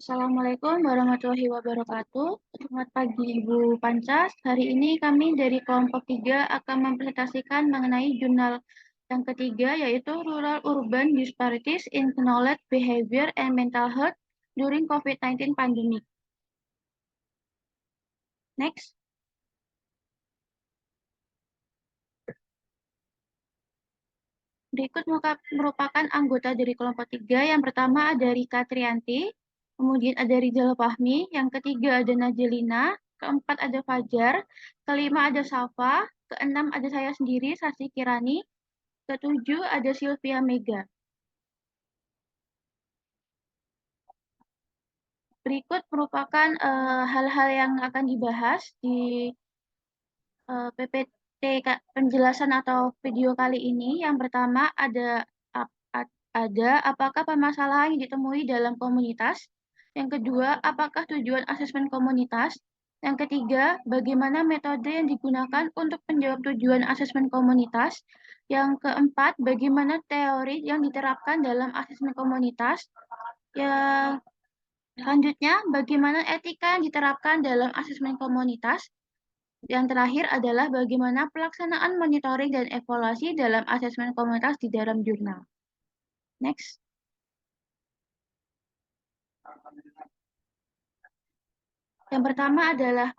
Assalamualaikum warahmatullahi wabarakatuh. Selamat pagi Ibu Pancas. Hari ini kami dari kelompok 3 akan mempresentasikan mengenai jurnal yang ketiga yaitu Rural Urban Disparities in Knowledge, Behavior, and Mental Health during COVID-19 Pandemic. Next. Berikut merupakan anggota dari kelompok 3. Yang pertama ada Rika Trianti, kemudian ada Rizal Fahmi, yang ketiga ada Najelina, keempat ada Fajar, kelima ada Safa, keenam ada saya sendiri, Sasi Kirani, ketujuh ada Sylvia Mega. Berikut merupakan hal-hal yang akan dibahas di PPT penjelasan atau video kali ini. Yang pertama ada apakah permasalahan yang ditemui dalam komunitas. Yang kedua, apakah tujuan asesmen komunitas. Yang ketiga, bagaimana metode yang digunakan untuk menjawab tujuan asesmen komunitas. Yang keempat, bagaimana teori yang diterapkan dalam asesmen komunitas. Yang selanjutnya, bagaimana etika yang diterapkan dalam asesmen komunitas. Yang terakhir adalah bagaimana pelaksanaan monitoring dan evaluasi dalam asesmen komunitas di dalam jurnal. Next. Yang pertama adalah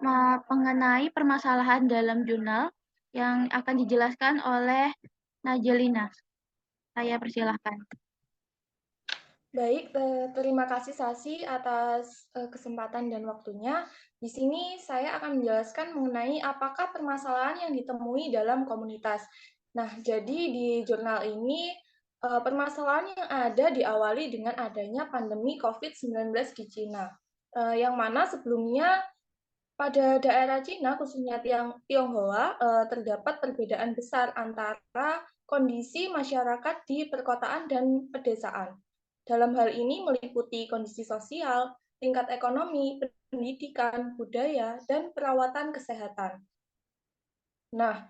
mengenai permasalahan dalam jurnal yang akan dijelaskan oleh Najelina. Saya persilahkan. Baik, terima kasih Sasi atas kesempatan dan waktunya. Di sini saya akan menjelaskan mengenai apakah permasalahan yang ditemui dalam komunitas. Nah, jadi di jurnal ini permasalahan yang ada diawali dengan adanya pandemi COVID-19 di Cina, yang mana sebelumnya pada daerah Cina, khususnya Tionghoa, terdapat perbedaan besar antara kondisi masyarakat di perkotaan dan pedesaan. Dalam hal ini meliputi kondisi sosial, tingkat ekonomi, pendidikan, budaya, dan perawatan kesehatan. Nah,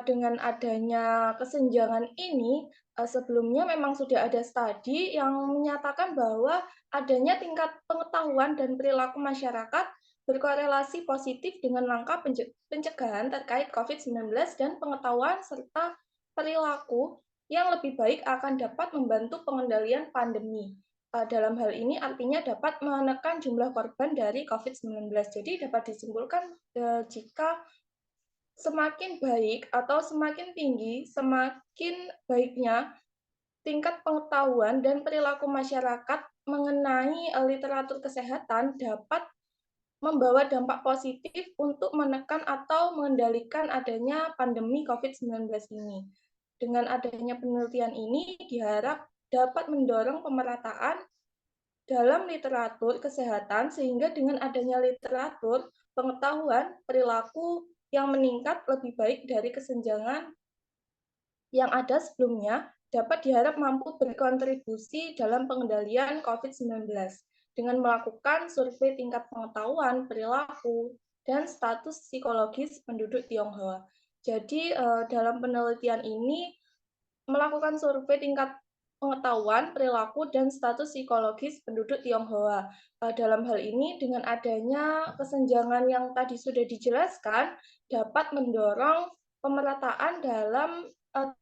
dengan adanya kesenjangan ini, sebelumnya memang sudah ada studi yang menyatakan bahwa adanya tingkat pengetahuan dan perilaku masyarakat berkorelasi positif dengan langkah pencegahan terkait COVID-19 dan pengetahuan serta perilaku yang lebih baik akan dapat membantu pengendalian pandemi. Dalam hal ini artinya dapat menekan jumlah korban dari COVID-19. Jadi dapat disimpulkan jika semakin baik atau semakin tinggi, semakin baiknya tingkat pengetahuan dan perilaku masyarakat mengenai literatur kesehatan dapat membawa dampak positif untuk menekan atau mengendalikan adanya pandemi COVID-19 ini. Dengan adanya penelitian ini diharap dapat mendorong pemerataan dalam literatur kesehatan sehingga dengan adanya literatur, pengetahuan, perilaku yang meningkat lebih baik dari kesenjangan yang ada sebelumnya dapat diharap mampu berkontribusi dalam pengendalian COVID-19 dengan melakukan survei tingkat pengetahuan, perilaku, dan status psikologis penduduk Tionghoa. Jadi dalam penelitian ini melakukan survei tingkat pengetahuan, perilaku, dan status psikologis penduduk Tionghoa. Dalam hal ini, dengan adanya kesenjangan yang tadi sudah dijelaskan, dapat mendorong pemerataan dalam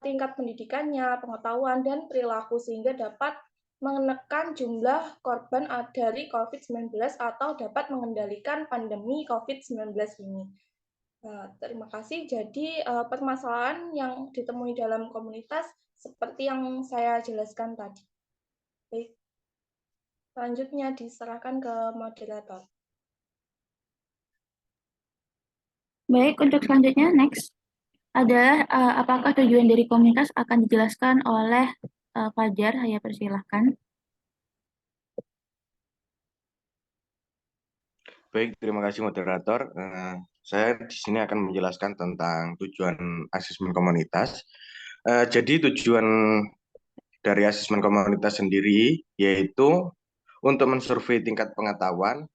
tingkat pendidikannya, pengetahuan, dan perilaku, sehingga dapat menekan jumlah korban dari COVID-19 atau dapat mengendalikan pandemi COVID-19 ini. Terima kasih. Jadi permasalahan yang ditemui dalam komunitas seperti yang saya jelaskan tadi. Baik, selanjutnya diserahkan ke moderator. Baik, untuk selanjutnya next adalah apakah tujuan dari komunitas akan dijelaskan oleh Fajar. Saya persilahkan. Baik, terima kasih moderator. Saya di sini akan menjelaskan tentang tujuan asesmen komunitas. Jadi tujuan dari asesmen komunitas sendiri yaitu untuk mensurvei tingkat pengetahuan,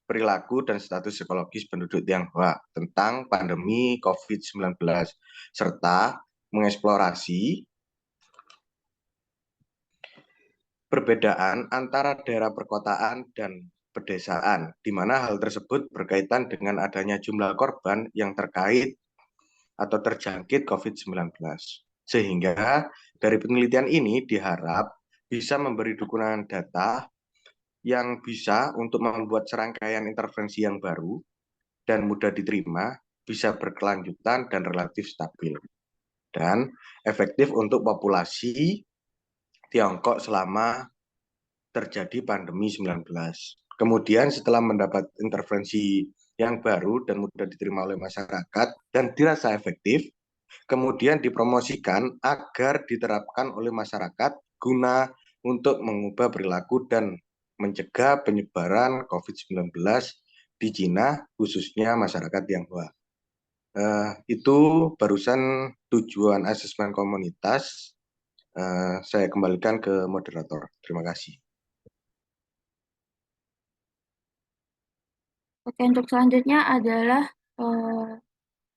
perilaku, dan status psikologis penduduk Tionghoa tentang pandemi COVID-19 serta mengeksplorasi perbedaan antara daerah perkotaan dan pedesaan, di mana hal tersebut berkaitan dengan adanya jumlah korban yang terkait atau terjangkit COVID-19. Sehingga dari penelitian ini diharap bisa memberi dukungan data yang bisa untuk membuat serangkaian intervensi yang baru dan mudah diterima, bisa berkelanjutan dan relatif stabil, dan efektif untuk populasi Tiongkok selama terjadi pandemi 19. Kemudian setelah mendapat intervensi yang baru dan mudah diterima oleh masyarakat dan dirasa efektif, kemudian dipromosikan agar diterapkan oleh masyarakat guna untuk mengubah perilaku dan mencegah penyebaran COVID-19 di Cina, khususnya masyarakat Tionghoa. Itu barusan tujuan asesmen komunitas. Saya kembalikan ke moderator. Terima kasih. Oke, untuk selanjutnya adalah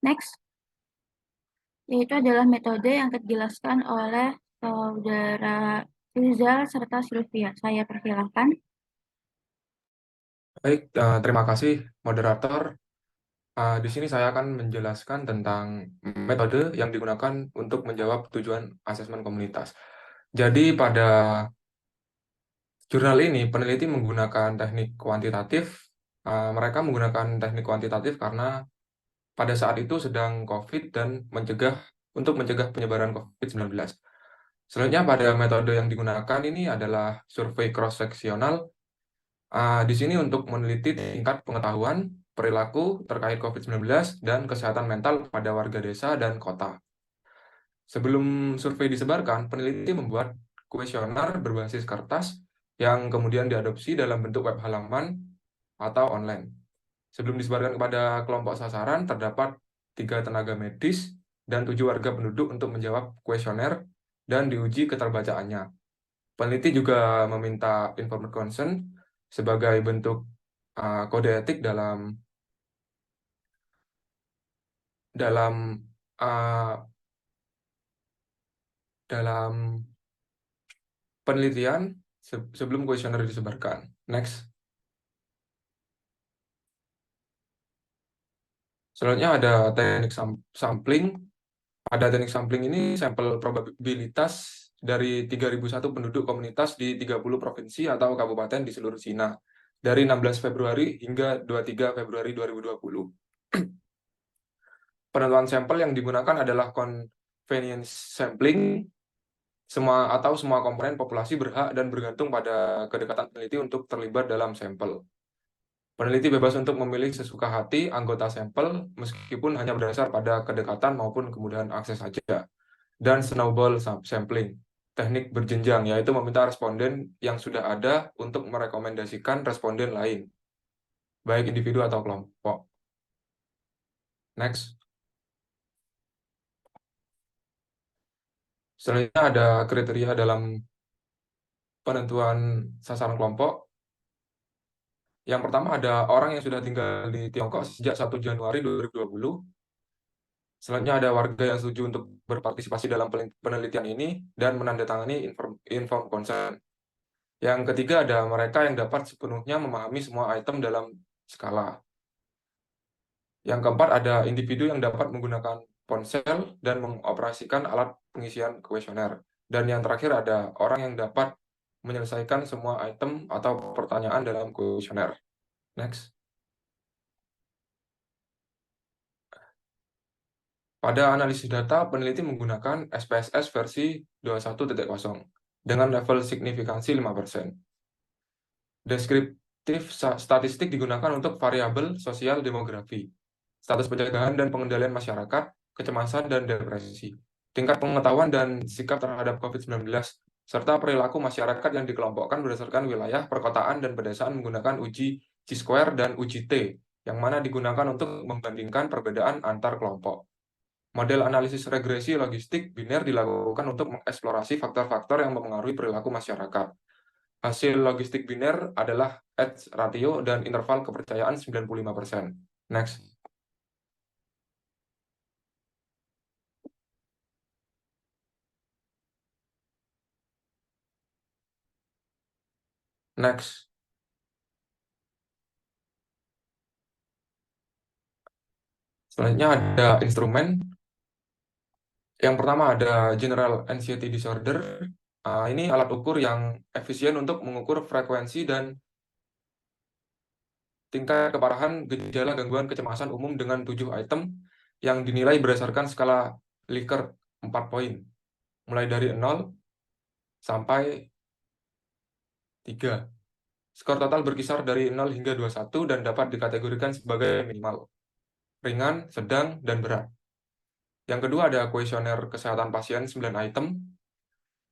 next, yaitu adalah metode yang dijelaskan oleh Saudara Rizal serta Sylvia. Saya persilahkan. Baik, terima kasih moderator. Di sini saya akan menjelaskan tentang metode yang digunakan untuk menjawab tujuan asesmen komunitas. Jadi pada jurnal ini peneliti menggunakan teknik kuantitatif. Mereka menggunakan teknik kuantitatif karena pada saat itu sedang COVID dan untuk mencegah penyebaran COVID-19. Selanjutnya pada metode yang digunakan ini adalah survei cross-seksional. Di sini untuk meneliti tingkat pengetahuan perilaku terkait COVID-19 dan kesehatan mental pada warga desa dan kota. Sebelum survei disebarkan, peneliti membuat kuesioner berbasis kertas yang kemudian diadopsi dalam bentuk web halaman atau online. Sebelum disebarkan kepada kelompok sasaran, terdapat 3 tenaga medis dan 7 warga penduduk untuk menjawab kuesioner dan diuji keterbacaannya. Peneliti juga meminta informed consent sebagai bentuk kode etik dalam penelitian sebelum kuesioner disebarkan. Next. Selanjutnya ada teknik sampling. Pada teknik sampling ini sampel probabilitas dari 3.001 penduduk komunitas di 30 provinsi atau kabupaten di seluruh Cina dari 16 Februari hingga 23 Februari 2020. Penentuan sampel yang digunakan adalah convenience sampling. Semua komponen populasi berhak dan bergantung pada kedekatan peneliti untuk terlibat dalam sampel. Peneliti bebas untuk memilih sesuka hati anggota sampel meskipun hanya berdasar pada kedekatan maupun kemudahan akses saja. Dan snowball sampling, teknik berjenjang, yaitu meminta responden yang sudah ada untuk merekomendasikan responden lain, baik individu atau kelompok. Next. Selanjutnya ada kriteria dalam penentuan sasaran kelompok. Yang pertama ada orang yang sudah tinggal di Tiongkok sejak 1 Januari 2020. Selanjutnya ada warga yang setuju untuk berpartisipasi dalam penelitian ini dan menandatangani informed consent. Yang ketiga ada mereka yang dapat sepenuhnya memahami semua item dalam skala. Yang keempat ada individu yang dapat menggunakan ponsel dan mengoperasikan alat pengisian kuesioner. Dan yang terakhir ada orang yang dapat menyelesaikan semua item atau pertanyaan dalam kuesioner. Next. Pada analisis data, peneliti menggunakan SPSS versi 21.0 dengan level signifikansi 5%. Deskriptif statistik digunakan untuk variabel sosial demografi, status pencegahan dan pengendalian masyarakat, kecemasan dan depresi, tingkat pengetahuan dan sikap terhadap COVID-19, serta perilaku masyarakat yang dikelompokkan berdasarkan wilayah, perkotaan, dan pedesaan menggunakan uji Chi-square dan uji T, yang mana digunakan untuk membandingkan perbedaan antar kelompok. Model analisis regresi logistik biner dilakukan untuk mengeksplorasi faktor-faktor yang mempengaruhi perilaku masyarakat. Hasil logistik biner adalah odds ratio dan interval kepercayaan 95%. Next. Next. Selanjutnya ada instrumen. Yang pertama ada General Anxiety Disorder. Ini alat ukur yang efisien untuk mengukur frekuensi dan tingkat keparahan gejala gangguan kecemasan umum dengan 7 item yang dinilai berdasarkan skala Likert 4 poin, mulai dari 0 sampai 3. Skor total berkisar dari 0 hingga 21 dan dapat dikategorikan sebagai minimal, ringan, sedang, dan berat. Yang kedua ada kuesioner kesehatan pasien 9 item.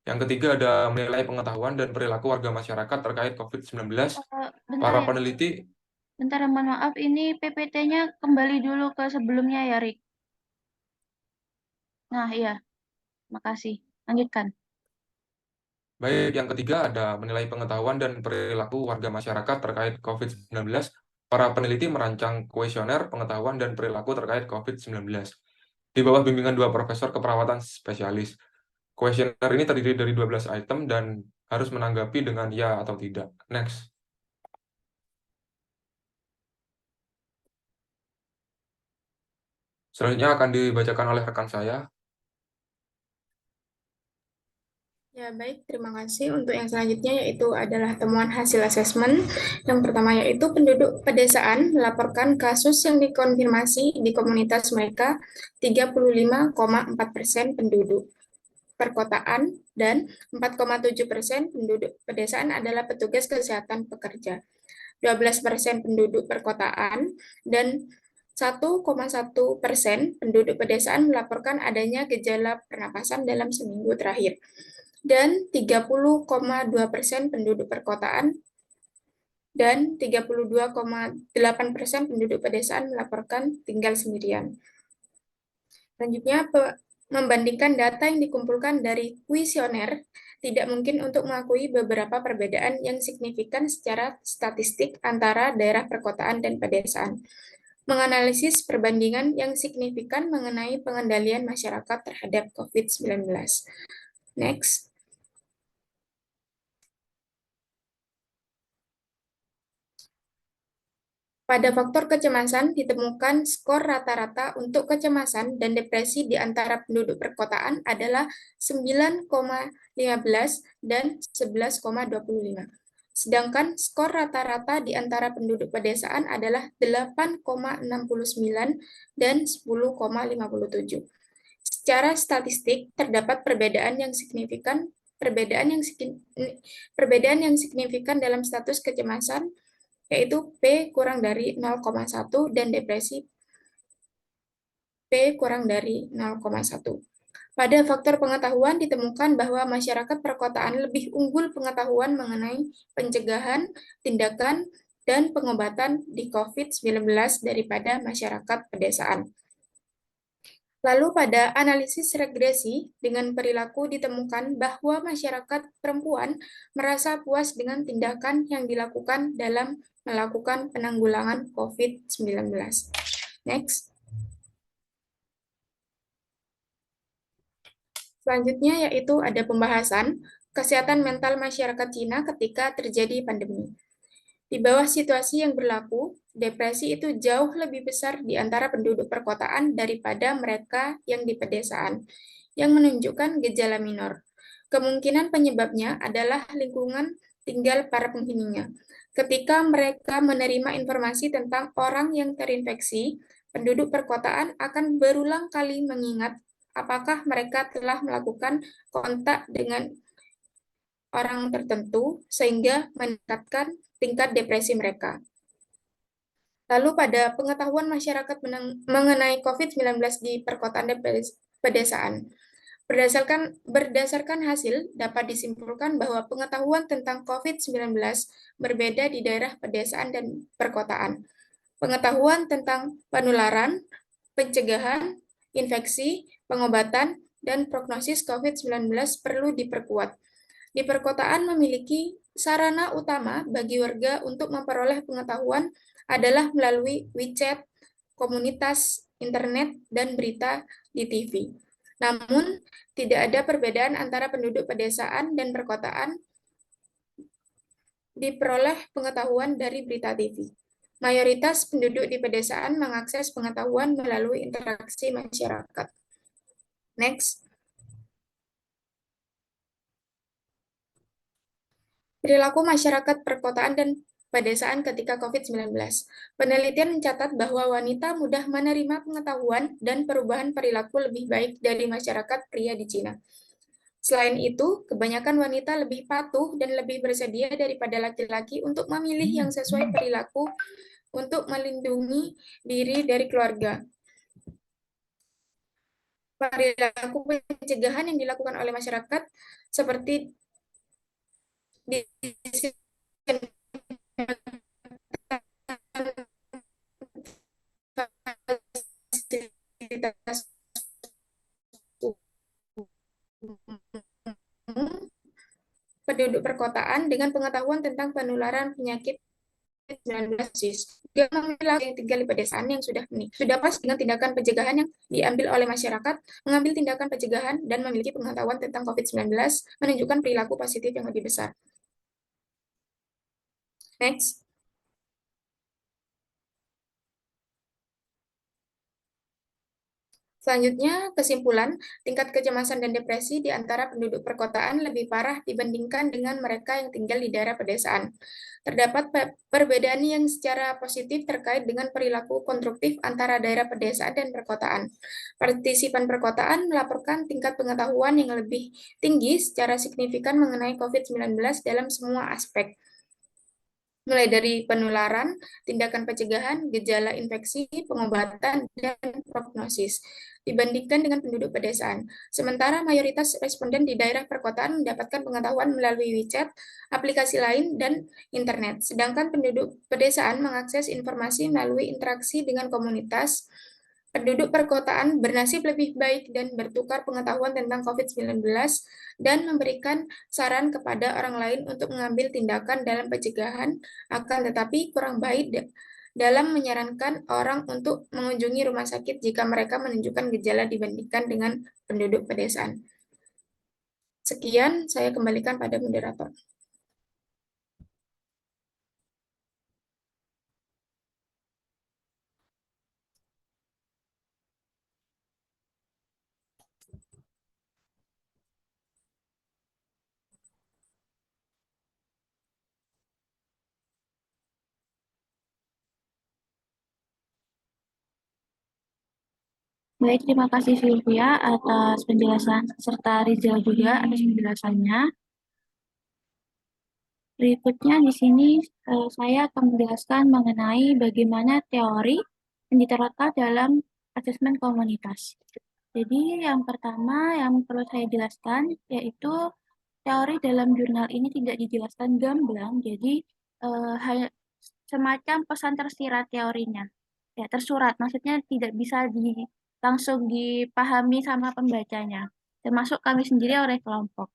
Yang ketiga ada menilai pengetahuan dan perilaku warga masyarakat terkait COVID-19. Bentar Para ya, peneliti, bentar mohon maaf, ini PPT-nya kembali dulu ke sebelumnya ya, Rik. Nah, iya. Makasih. Lanjutkan. baik, yang ketiga ada menilai pengetahuan dan perilaku warga masyarakat terkait COVID-19. Para peneliti merancang kuesioner pengetahuan dan perilaku terkait COVID-19 di bawah bimbingan 2 profesor keperawatan spesialis. Kuesioner ini terdiri dari 12 item dan harus menanggapi dengan ya atau tidak. Next. Selanjutnya akan dibacakan oleh rekan saya. Ya, baik. Terima kasih. Untuk yang selanjutnya yaitu adalah temuan hasil asesmen. Yang pertama yaitu penduduk pedesaan melaporkan kasus yang dikonfirmasi di komunitas mereka 35,4% penduduk perkotaan dan 4,7% penduduk pedesaan adalah petugas kesehatan pekerja. 12% penduduk perkotaan dan 1,1% penduduk pedesaan melaporkan adanya gejala pernapasan dalam seminggu terakhir. Dan 30,2% penduduk perkotaan dan 32,8% penduduk pedesaan melaporkan tinggal sendirian. Selanjutnya, membandingkan data yang dikumpulkan dari kuesioner, tidak mungkin untuk mengakui beberapa perbedaan yang signifikan secara statistik antara daerah perkotaan dan pedesaan. Menganalisis perbandingan yang signifikan mengenai pengendalian masyarakat terhadap COVID-19. Next. Pada faktor kecemasan ditemukan skor rata-rata untuk kecemasan dan depresi di antara penduduk perkotaan adalah 9,15 dan 11,25. Sedangkan skor rata-rata di antara penduduk pedesaan adalah 8,69 dan 10,57. Secara statistik terdapat perbedaan yang signifikan dalam status kecemasan, yaitu P kurang dari 0,1 dan depresi P kurang dari 0,1. Pada faktor pengetahuan ditemukan bahwa masyarakat perkotaan lebih unggul pengetahuan mengenai pencegahan, tindakan, dan pengobatan di COVID-19 daripada masyarakat pedesaan. Lalu pada analisis regresi dengan perilaku ditemukan bahwa masyarakat perempuan merasa puas dengan tindakan yang dilakukan dalam melakukan penanggulangan COVID-19. Next. Selanjutnya yaitu ada pembahasan kesehatan mental masyarakat Cina ketika terjadi pandemi. Di bawah situasi yang berlaku, depresi itu jauh lebih besar di antara penduduk perkotaan daripada mereka yang di pedesaan, yang menunjukkan gejala minor. Kemungkinan penyebabnya adalah lingkungan tinggal para penghuninya. Ketika mereka menerima informasi tentang orang yang terinfeksi, penduduk perkotaan akan berulang kali mengingat apakah mereka telah melakukan kontak dengan orang tertentu sehingga meningkatkan tingkat depresi mereka. Lalu pada pengetahuan masyarakat mengenai COVID-19 di perkotaan dan pedesaan, berdasarkan hasil dapat disimpulkan bahwa pengetahuan tentang COVID-19 berbeda di daerah pedesaan dan perkotaan. Pengetahuan tentang penularan, pencegahan, infeksi, pengobatan, dan prognosis COVID-19 perlu diperkuat. Di perkotaan memiliki sarana utama bagi warga untuk memperoleh pengetahuan adalah melalui WeChat, komunitas, internet, dan berita di TV. Namun, tidak ada perbedaan antara penduduk pedesaan dan perkotaan diperoleh pengetahuan dari berita TV. Mayoritas penduduk di pedesaan mengakses pengetahuan melalui interaksi masyarakat. Next. Perilaku masyarakat perkotaan dan pedesaan ketika COVID-19. Penelitian mencatat bahwa wanita mudah menerima pengetahuan dan perubahan perilaku lebih baik dari masyarakat pria di Cina. Selain itu, kebanyakan wanita lebih patuh dan lebih bersedia daripada laki-laki untuk memilih yang sesuai perilaku untuk melindungi diri dari keluarga. Perilaku pencegahan yang dilakukan oleh masyarakat seperti fasilitas penduduk perkotaan dengan pengetahuan tentang penularan penyakit 19 juga memilah yang tinggal di pedesaan yang sudah pas dengan tindakan pencegahan yang diambil oleh masyarakat, mengambil tindakan pencegahan dan memiliki pengetahuan tentang COVID-19 menunjukkan perilaku positif yang lebih besar. Next. Selanjutnya, kesimpulan, tingkat kecemasan dan depresi di antara penduduk perkotaan lebih parah dibandingkan dengan mereka yang tinggal di daerah pedesaan. Terdapat perbedaan yang secara positif terkait dengan perilaku konstruktif antara daerah pedesaan dan perkotaan. Partisipan perkotaan melaporkan tingkat pengetahuan yang lebih tinggi secara signifikan mengenai COVID-19 dalam semua aspek, mulai dari penularan, tindakan pencegahan, gejala infeksi, pengobatan, dan prognosis, dibandingkan dengan penduduk pedesaan. Sementara mayoritas responden di daerah perkotaan mendapatkan pengetahuan melalui WeChat, aplikasi lain, dan internet, sedangkan penduduk pedesaan mengakses informasi melalui interaksi dengan komunitas. Penduduk perkotaan bernasib lebih baik dan bertukar pengetahuan tentang COVID-19 dan memberikan saran kepada orang lain untuk mengambil tindakan dalam pencegahan, akan tetapi kurang baik dalam menyarankan orang untuk mengunjungi rumah sakit jika mereka menunjukkan gejala dibandingkan dengan penduduk pedesaan. Sekian, saya kembalikan pada moderator. Baik, terima kasih Sylvia atas penjelasan serta Rizal juga atas penjelasannya. Berikutnya di sini saya akan menjelaskan mengenai bagaimana teori yang diterapkan dalam asesmen komunitas. Jadi yang pertama yang perlu saya jelaskan yaitu teori dalam jurnal ini tidak dijelaskan gamblang, jadi semacam pesan tersirat teorinya. Ya, tersurat, maksudnya tidak bisa langsung dipahami sama pembacanya, termasuk kami sendiri oleh kelompok.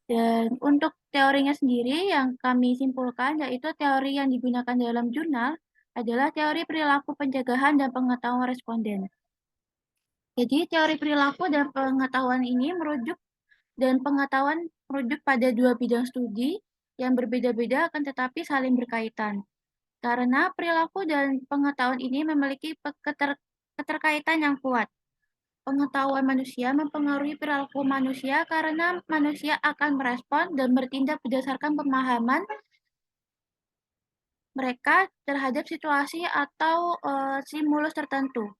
Dan untuk teorinya sendiri yang kami simpulkan yaitu teori yang digunakan dalam jurnal adalah teori perilaku pencegahan dan pengetahuan responden. Jadi teori perilaku dan pengetahuan ini merujuk pada dua bidang studi yang berbeda-beda akan tetapi saling berkaitan. Karena perilaku dan pengetahuan ini memiliki keterkaitan yang kuat. Pengetahuan manusia mempengaruhi perilaku manusia karena manusia akan merespon dan bertindak berdasarkan pemahaman mereka terhadap situasi atau stimulus tertentu.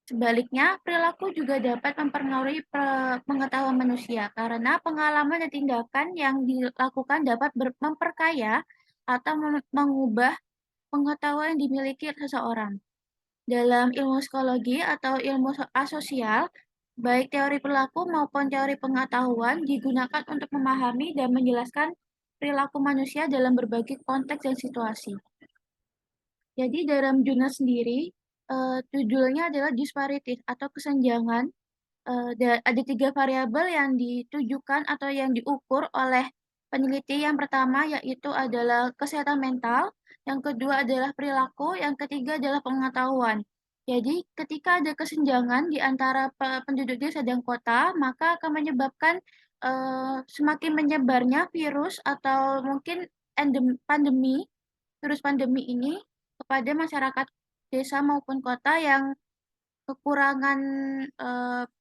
Sebaliknya, perilaku juga dapat mempengaruhi pengetahuan manusia karena pengalaman dan tindakan yang dilakukan dapat memperkaya atau mengubah pengetahuan yang dimiliki seseorang. Dalam ilmu psikologi atau ilmu asosial, baik teori perilaku maupun teori pengetahuan digunakan untuk memahami dan menjelaskan perilaku manusia dalam berbagai konteks dan situasi. Jadi dalam jurnal sendiri, judulnya adalah disparities atau kesenjangan. Ada 3 variabel yang ditujukan atau yang diukur oleh peneliti. Yang pertama yaitu adalah kesehatan mental, yang kedua adalah perilaku, yang ketiga adalah pengetahuan. Jadi ketika ada kesenjangan di antara penduduk desa dan kota, maka akan menyebabkan semakin menyebarnya virus atau mungkin virus pandemi ini kepada masyarakat desa maupun kota yang kekurangan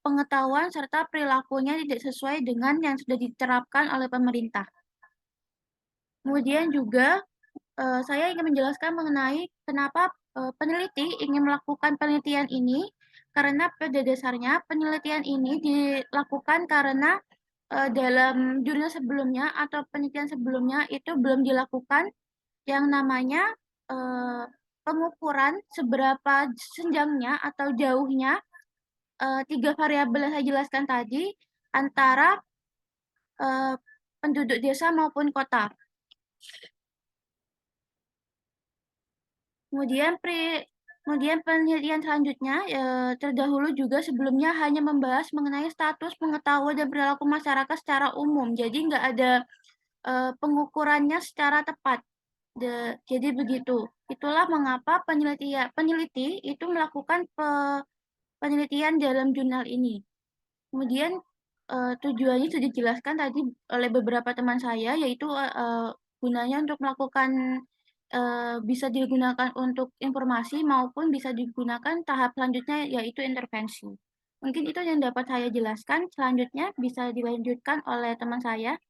pengetahuan serta perilakunya tidak sesuai dengan yang sudah diterapkan oleh pemerintah. Kemudian juga saya ingin menjelaskan mengenai kenapa peneliti ingin melakukan penelitian ini, karena pada dasarnya penelitian ini dilakukan karena dalam jurnal sebelumnya atau penelitian sebelumnya itu belum dilakukan yang namanya pengukuran seberapa senjangnya atau jauhnya 3 variabel yang saya jelaskan tadi antara penduduk desa maupun kota. Kemudian penelitian selanjutnya terdahulu juga sebelumnya hanya membahas mengenai status pengetahuan dan perilaku masyarakat secara umum. Jadi nggak ada pengukurannya secara tepat. Jadi begitu. Itulah mengapa peneliti itu melakukan penelitian dalam jurnal ini. Kemudian tujuannya sudah dijelaskan tadi oleh beberapa teman saya, yaitu gunanya untuk melakukan bisa digunakan untuk informasi maupun bisa digunakan tahap selanjutnya yaitu intervensi. Mungkin itu yang dapat saya jelaskan. Selanjutnya bisa dilanjutkan oleh teman saya.